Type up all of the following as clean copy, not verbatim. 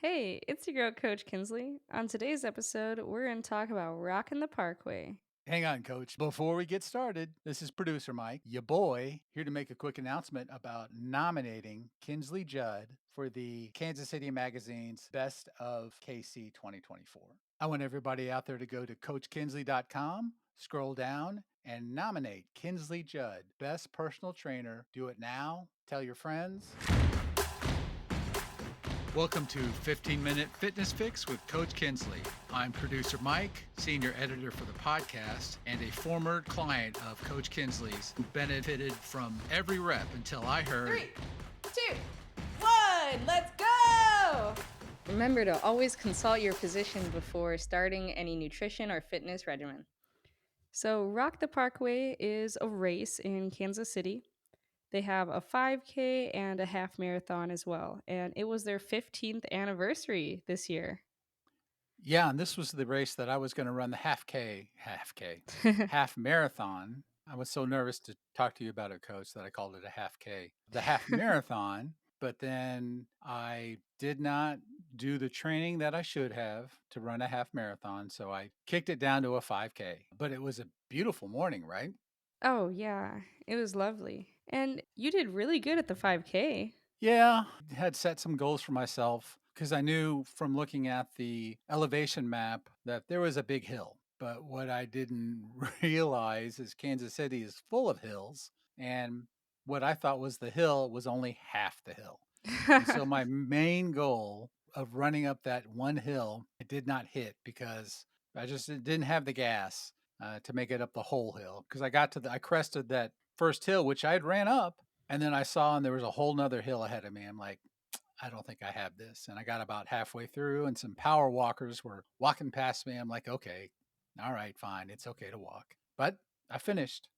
Hey, it's your girl, Coach Kinsley. On today's episode, we're going to talk about rocking the Parkway. Hang on, coach. Before we get started, this is producer Mike, your boy, here to make a quick announcement about nominating Kinsley Judd for the Kansas City Magazine's Best of KC 2024. I want everybody out there to go to coachkinsley.com, scroll down, and nominate Kinsley Judd, Best Personal Trainer. Do it now. Tell your friends. Welcome to 15-Minute Fitness Fix with Coach Kinsley. I'm producer Mike, senior editor for the podcast, and a former client of Coach Kinsley's who benefited from every rep until I heard 3, 2, 1, let's go! Remember to always consult your physician before starting any nutrition or fitness regimen. So, Rock the Parkway is a race in Kansas City. They have a 5K and a half marathon as well, and it was their 15th anniversary this year. Yeah, and this was the race that I was going to run the half marathon. I was so nervous to talk to you about it, coach, that I called it a half K. The half marathon, but then I did not do the training that I should have to run a half marathon, so I kicked it down to a 5K. But it was a beautiful morning, right? Oh, yeah, it was lovely. And you did really good at the 5K. Yeah, had set some goals for myself because I knew from looking at the elevation map that there was a big hill. But what I didn't realize is Kansas City is full of hills. And what I thought was the hill was only half the hill. And so my main goal of running up that one hill, I did not hit because I just didn't have the gas to make it up the whole hill. Because I crested that first hill, which I had ran up, and then I saw, and there was a whole nother hill ahead of me. I'm like, I don't think I have this. And I got about halfway through, and some power walkers were walking past me. I'm like, okay, all right, fine. It's okay to walk. But I finished.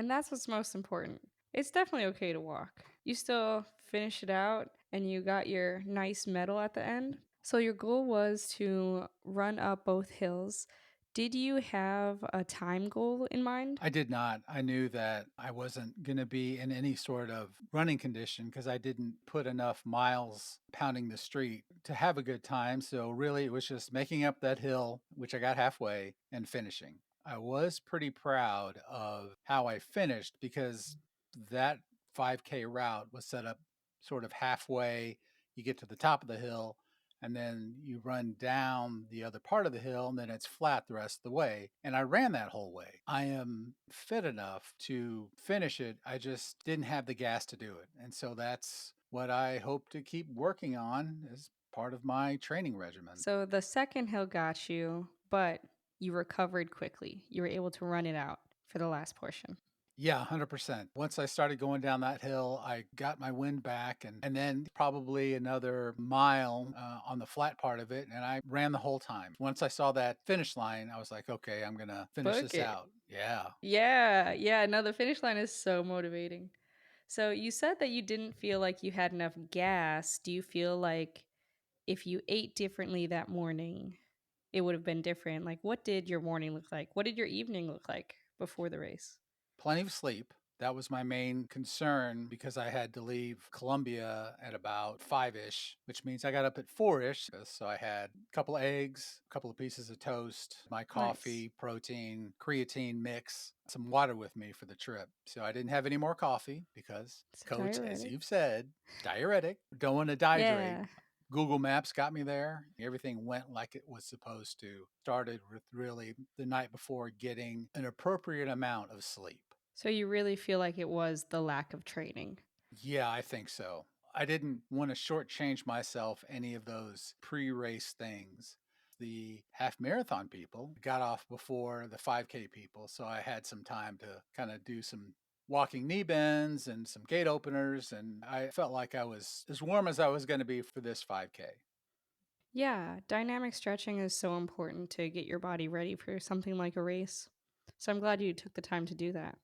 And that's what's most important. It's definitely okay to walk. You still finish it out and you got your nice medal at the end. So your goal was to run up both hills. Did you have a time goal in mind? I did not. I knew that I wasn't going to be in any sort of running condition because I didn't put enough miles pounding the street to have a good time. So, really, it was just making up that hill, which I got halfway, and finishing. I was pretty proud of how I finished because that 5K route was set up sort of halfway. You get to the top of the hill, and then you run down the other part of the hill and then it's flat the rest of the way. And I ran that whole way. I am fit enough to finish it. I just didn't have the gas to do it. And so that's what I hope to keep working on as part of my training regimen. So the second hill got you, but you recovered quickly. You were able to run it out for the last portion. Yeah, 100%. Once I started going down that hill, I got my wind back and then probably another mile on the flat part of it. And I ran the whole time. Once I saw that finish line, I was like, okay, I'm going to finish Book this it. out. Yeah. Yeah, yeah. No, the finish line is so motivating. So you said that you didn't feel like you had enough gas. Do you feel like if you ate differently that morning, it would have been different? Like, what did your morning look like? What did your evening look like before the race? Plenty of sleep. That was my main concern because I had to leave Columbia at about 5-ish, which means I got up at 4-ish. So I had a couple of eggs, a couple of pieces of toast, my Nice. coffee, protein, creatine mix, some water with me for the trip. So I didn't have any more coffee because, It's a coach, as diuretic. you've said, diuretic, don't want to dehydrate. Yeah. Google Maps got me there. Everything went like it was supposed to. Started with really the night before getting an appropriate amount of sleep. So you really feel like it was the lack of training. Yeah, I think so. I didn't want to shortchange myself any of those pre race things. The half marathon people got off before the 5K people. So I had some time to kind of do some walking knee bends and some gate openers. And I felt like I was as warm as I was going to be for this 5K. Yeah, dynamic stretching is so important to get your body ready for something like a race. So I'm glad you took the time to do that.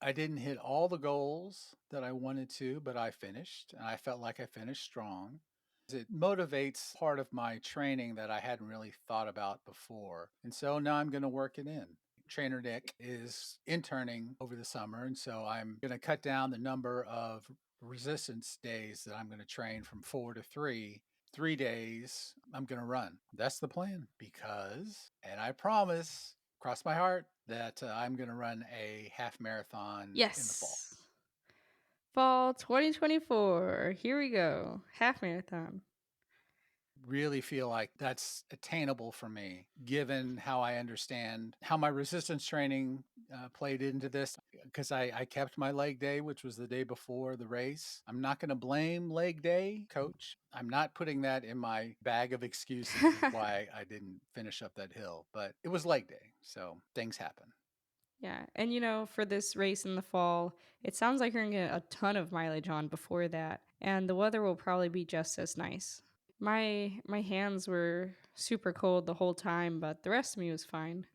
I didn't hit all the goals that I wanted to, but I finished and I felt like I finished strong. It motivates part of my training that I hadn't really thought about before. And so now I'm going to work it in. Trainer Nick is interning over the summer. And so I'm going to cut down the number of resistance days that I'm going to train from 4 to 3. 3 days I'm going to run. That's the plan because, and I promise, cross my heart, that I'm going to run a half marathon in the fall. Yes. Fall 2024. Here we go. Half marathon. Really feel like that's attainable for me, given how I understand how my resistance training played into this. Because I kept my leg day, which was the day before the race. I'm not going to blame leg day, coach. I'm not putting that in my bag of excuses of why I didn't finish up that hill, but it was leg day. So things happen. Yeah. And for this race in the fall, it sounds like you're going to get a ton of mileage on before that. And the weather will probably be just as nice. My hands were super cold the whole time, but the rest of me was fine.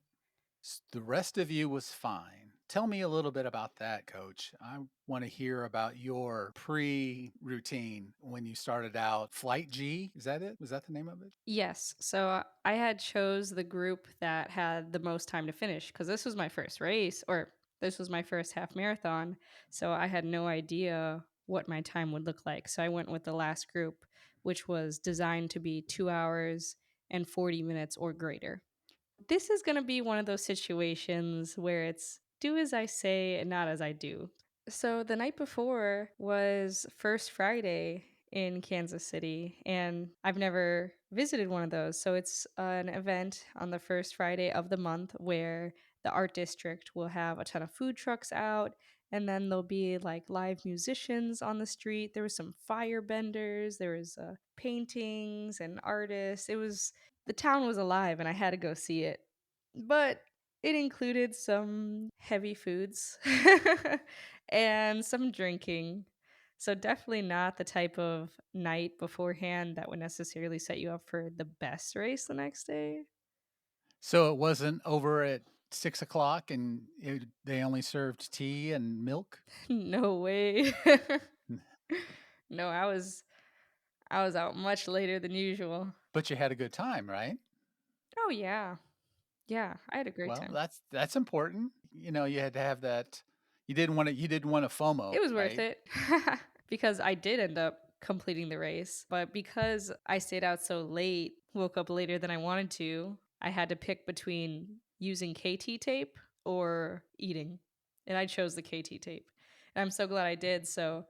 The rest of you was fine. Tell me a little bit about that, coach. I want to hear about your pre routine when you started out. Flight G, is that it? Was that the name of it? Yes. So I had chose the group that had the most time to finish because this was my first race, or this was my first half marathon. So I had no idea what my time would look like. So I went with the last group, which was designed to be 2 hours and 40 minutes or greater. This is going to be one of those situations where it's do as I say and not as I do. So the night before was First Friday in Kansas City, and I've never visited one of those. So it's an event on the first Friday of the month where the art district will have a ton of food trucks out, and then there'll be like live musicians on the street. There was some fire benders, there was paintings and artists. The town was alive, and I had to go see it. But it included some heavy foods and some drinking. So definitely not the type of night beforehand that would necessarily set you up for the best race the next day. So it wasn't over at 6 o'clock and they only served tea and milk, No way. No, I was out much later than usual. but you had a good time, right? Oh yeah. Yeah, I had a great Well, time. that's important. You had to have that. You didn't want to FOMO, It was worth right? it because I did end up completing the race, but because I stayed out so late, woke up later than I wanted to, I had to pick between using KT tape or eating. And I chose the KT tape. And I'm so glad I did. So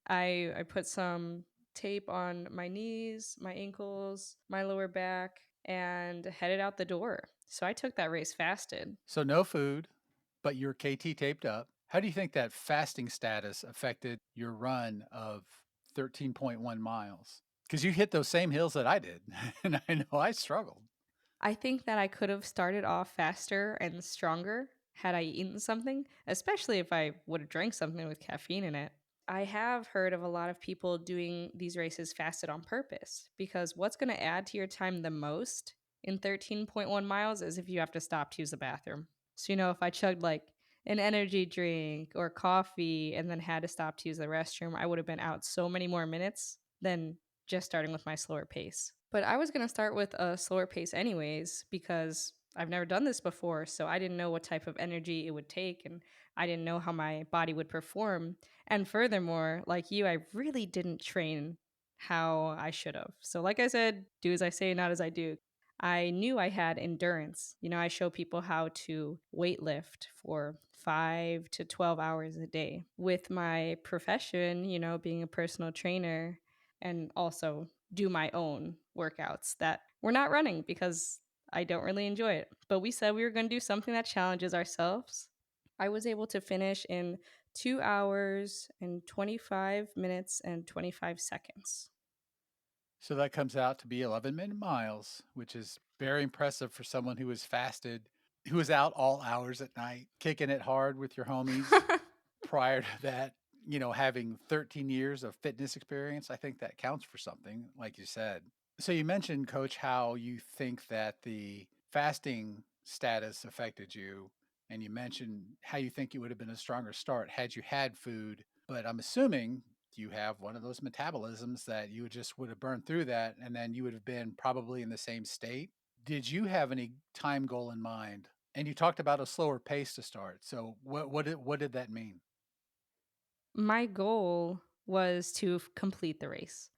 I put some tape on my knees, my ankles, my lower back, and headed out the door. So I took that race fasted. So no food, but you're KT taped up. How do you think that fasting status affected your run of 13.1 miles? Because you hit those same hills that I did, and I know I struggled. I think that I could have started off faster and stronger had I eaten something, especially if I would have drank something with caffeine in it. I have heard of a lot of people doing these races fasted on purpose because what's going to add to your time the most in 13.1 miles is if you have to stop to use the bathroom. So, if I chugged like an energy drink or coffee and then had to stop to use the restroom, I would have been out so many more minutes than just starting with my slower pace. But I was going to start with a slower pace anyways because I've never done this before, so I didn't know what type of energy it would take and I didn't know how my body would perform. And furthermore, like you, I really didn't train how I should have. So like I said, do as I say, not as I do. I knew I had endurance. I show people how to weight lift for 5 to 12 hours a day. With my profession, being a personal trainer, and also do my own workouts that we're not running because I don't really enjoy it. But we said we were going to do something that challenges ourselves. I was able to finish in 2 hours and 25 minutes and 25 seconds. So that comes out to be 11-minute miles, which is very impressive for someone who was fasted, who was out all hours at night, kicking it hard with your homies. Prior to that, having 13 years of fitness experience, I think that counts for something, like you said. So you mentioned, coach, how you think that the fasting status affected you. And you mentioned how you think it would have been a stronger start had you had food. But I'm assuming you have one of those metabolisms that you just would have burned through that and then you would have been probably in the same state. Did you have any time goal in mind? And you talked about a slower pace to start. So what did that mean? My goal was to complete the race.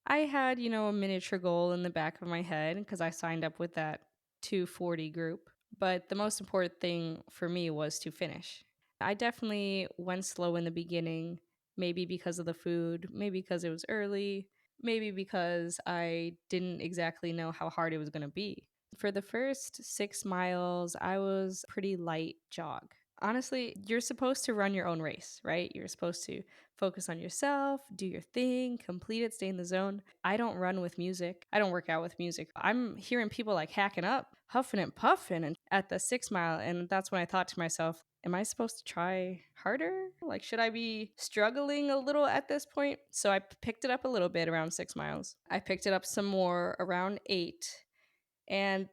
I had, a miniature goal in the back of my head because I signed up with that 240 group. But the most important thing for me was to finish. I definitely went slow in the beginning, maybe because of the food, maybe because it was early, maybe because I didn't exactly know how hard it was going to be. For the first 6 miles, I was pretty light jog. Honestly, you're supposed to run your own race, right? You're supposed to focus on yourself, do your thing, complete it, stay in the zone. I don't run with music. I don't work out with music. I'm hearing people like hacking up, huffing and puffing and at the 6 mile. And that's when I thought to myself, am I supposed to try harder? Like, should I be struggling a little at this point? So I picked it up a little bit around 6 miles. I picked it up some more around 8. And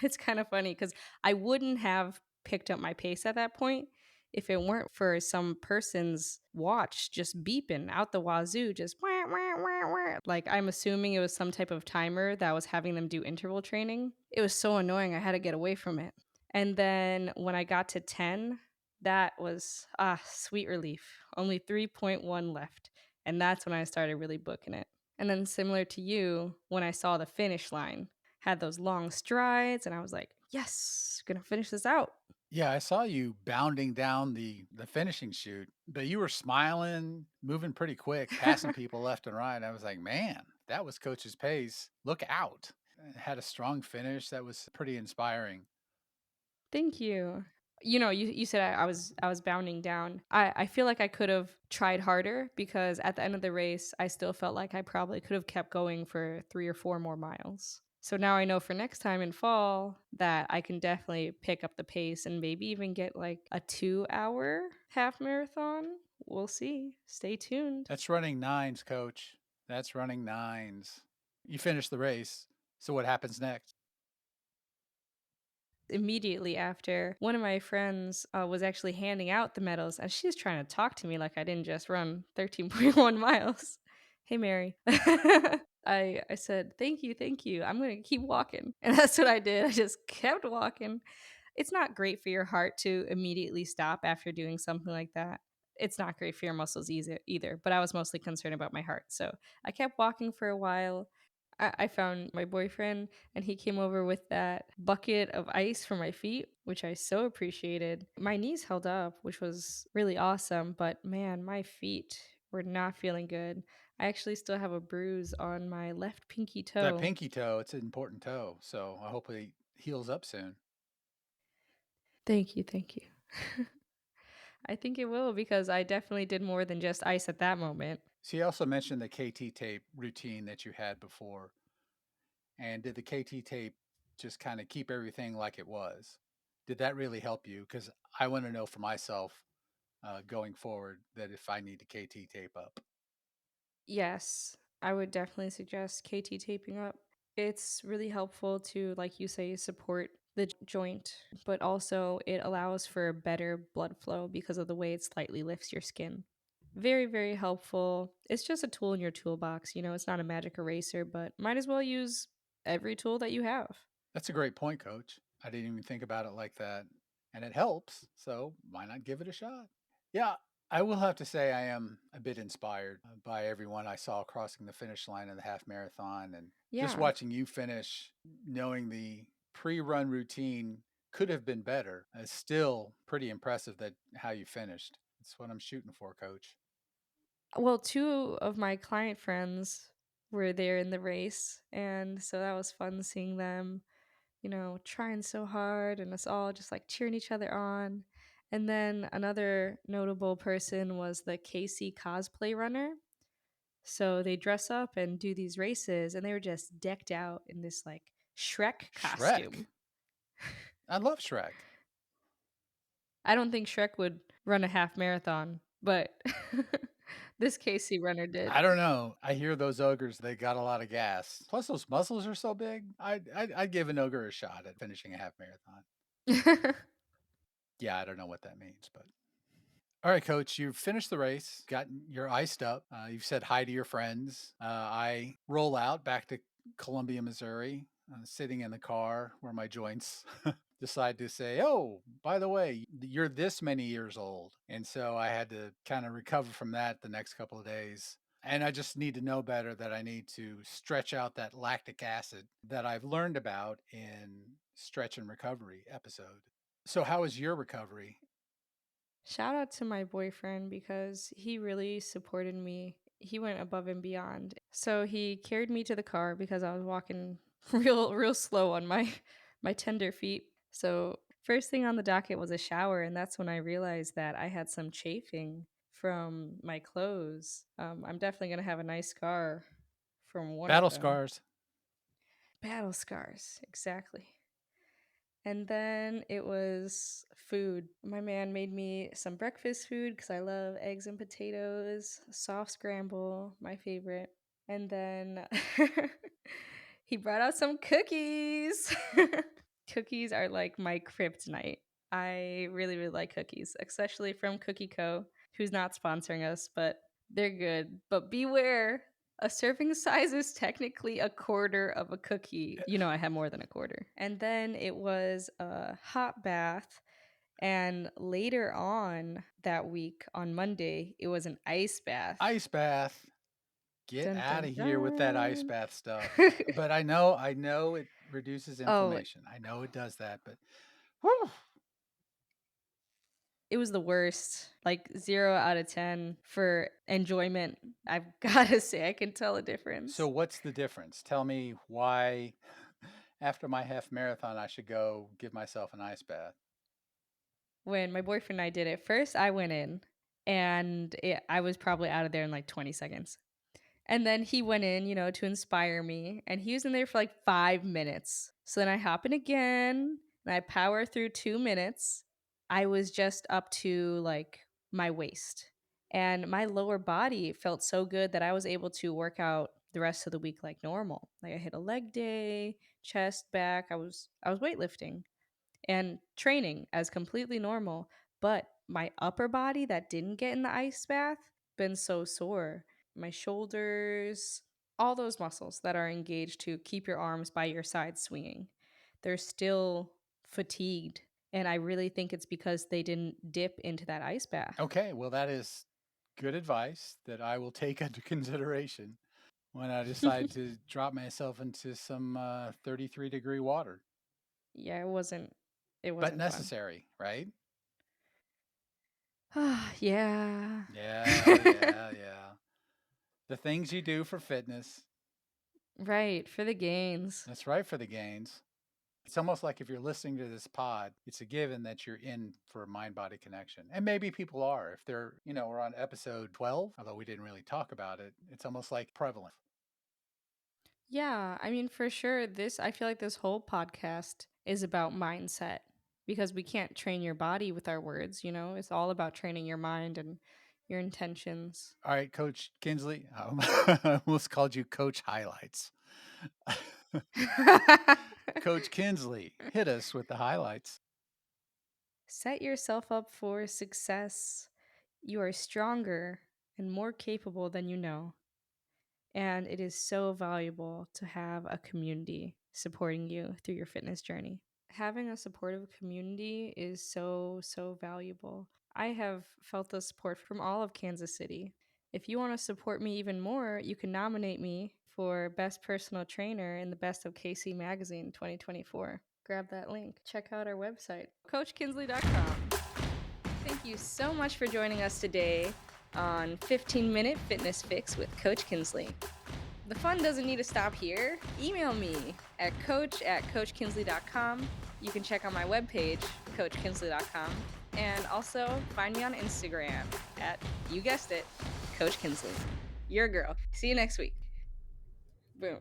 it's kind of funny because I wouldn't have picked up my pace at that point if it weren't for some person's watch just beeping out the wazoo, just wah, wah, wah, wah. Like I'm assuming it was some type of timer that was having them do interval training. It was so annoying. I had to get away from it. And then when I got to 10, that was sweet relief. Only 3.1 left. And that's when I started really booking it. And then similar to you, when I saw the finish line, had those long strides, and I was like, "Yes, gonna finish this out." Yeah, I saw you bounding down the finishing chute, but you were smiling, moving pretty quick, passing people left and right. I was like, "Man, that was coach's pace. Look out." Had a strong finish that was pretty inspiring. Thank you. You said I was bounding down. I feel like I could have tried harder because at the end of the race, I still felt like I probably could have kept going for 3 or 4 more miles. So now I know for next time in fall that I can definitely pick up the pace and maybe even get like a 2-hour half marathon. We'll see. Stay tuned. That's running nines, coach. That's running nines. You finished the race. So what happens next? Immediately after, one of my friends was actually handing out the medals, and she's trying to talk to me like I didn't just run 13.1 miles. Hey, Mary. I said, thank you, thank you. I'm going to keep walking. And that's what I did. I just kept walking. It's not great for your heart to immediately stop after doing something like that. It's not great for your muscles either, but I was mostly concerned about my heart. So I kept walking for a while. I found my boyfriend and he came over with that bucket of ice for my feet, which I so appreciated. My knees held up, which was really awesome, but man, my feet were not feeling good. I actually still have a bruise on my left pinky That toe. pinky toe, it's an important toe. So I hope it heals up soon. Thank you, thank you. I think it will because I definitely did more than just ice at that moment. So you also mentioned the KT tape routine that you had before. And did the KT tape just kind of keep everything like it was? Did that really help you? Because I want to know for myself going forward that if I need to KT tape up. Yes, I would definitely suggest KT taping up. It's really helpful to, like you say, support the joint, but also it allows for better blood flow because of the way it slightly lifts your skin. Very, very helpful. It's just a tool in your toolbox. It's not a magic eraser, but might as well use every tool that you have. That's a great point, coach. I didn't even think about it like that. And it helps. So why not give it a shot? Yeah, I will have to say I am a bit inspired by everyone I saw crossing the finish line in the half marathon. And just Yeah. watching you finish, knowing the pre run routine could have been better, is still pretty impressive that how you finished. That's what I'm shooting for, coach. Well, two of my client friends were there in the race. And so that was fun seeing them trying so hard and us all just like cheering each other on. And then another notable person was the KC cosplay runner. So they dress up and do these races, and they were just decked out in this like Shrek Shrek. costume. I love Shrek. I don't think Shrek would run a half marathon, but this KC runner did. I don't know. I hear those ogres, they got a lot of gas. Plus, those muscles are so big. I'd give an ogre a shot at finishing a half marathon. Yeah, I don't know what that means, but all right, coach, you've finished the race, you're iced up. You've said hi to your friends. I roll out back to Columbia, Missouri, sitting in the car where my joints decide to say, "Oh, by the way, you're this many years old," and so I had to kind of recover from that the next couple of days. And I just need to know better that I need to stretch out that lactic acid that I've learned about in Stretch and Recovery episode. So, how is your recovery? Shout out to my boyfriend because he really supported me. He went above and beyond. So he carried me to the car because I was walking real slow on my my tender feet. So first thing on the docket was a shower, and that's when I realized that I had some chafing from my clothes. I'm definitely gonna have a nice scar from one of Battle them. scars. Battle scars, exactly. And then it was food. My man made me some breakfast food because I love eggs and potatoes, soft scramble, my favorite. And then he brought out some cookies. Cookies are like my kryptonite. I really like cookies, especially from Cookie Co., who's not sponsoring us, but they're good. But beware, a serving size is technically a quarter of a cookie. You know, I had more than a quarter. And then it was a hot bath. And later on that week, on Monday, it was an ice bath. Ice bath. Get Dun out dun of here with that ice dun. bath stuff. But I know it reduces Oh, inflammation. I know it does that, but whew. it was the worst. Like 0 out of 10 for enjoyment. I've gotta say, I can tell a So difference. what's the difference? Tell me why after my half marathon I should go give myself an ice bath. When my boyfriend and I did it, first I went in and I was probably out of there in like 20 seconds. And then he went in, you know, to inspire me, and he was in there for like 5 minutes. So then I hop in again and I power through 2 minutes. I was just up to like my waist. And my lower body felt so good that I was able to work out the rest of the week like normal. Like I hit a leg day, chest, back. I was weightlifting and training as completely normal, but my upper body that didn't get in the ice bath been so sore. My shoulders, all those muscles that are engaged to keep your arms by your side swinging, they're still fatigued. And I really think it's because they didn't dip into that ice bath. Okay, well that is good advice that I will take into consideration when I decide to drop myself into some 33-degree water. Yeah, it But wasn't fun. necessary, right? Yeah. Yeah. The things you do for fitness. Right, for the gains. That's right, for the gains. It's almost like if you're listening to this pod, it's a given that you're in for a mind body connection. And maybe people are. If they're, we're on episode 12, although we didn't really talk about it, it's almost like prevalent. Yeah, I mean, for sure, I feel like this whole podcast is about mindset because we can't train your body with our words, you know? It's all about training your mind and your intentions. All right, Coach Kinsley, I almost called you Coach Highlights. Coach Kinsley, hit us with the highlights. Set yourself up for success. You are stronger and more capable than you know. And it is so valuable to have a community supporting you through your fitness journey. Having a supportive community is so valuable. I have felt the support from all of Kansas City. If you want to support me even more, you can nominate me for Best Personal Trainer in the Best of KC Magazine 2024. Grab that link. Check out our website, coachkinsley.com. Thank you so much for joining us today on 15-Minute Fitness Fix with Coach Kinsley. The fun doesn't need to stop here. Email me at coach@coachkinsley.com. You can check out my webpage, coachkinsley.com, and also find me on Instagram at, you guessed it, Coach Kinsley. Your girl. See you next week. Boom.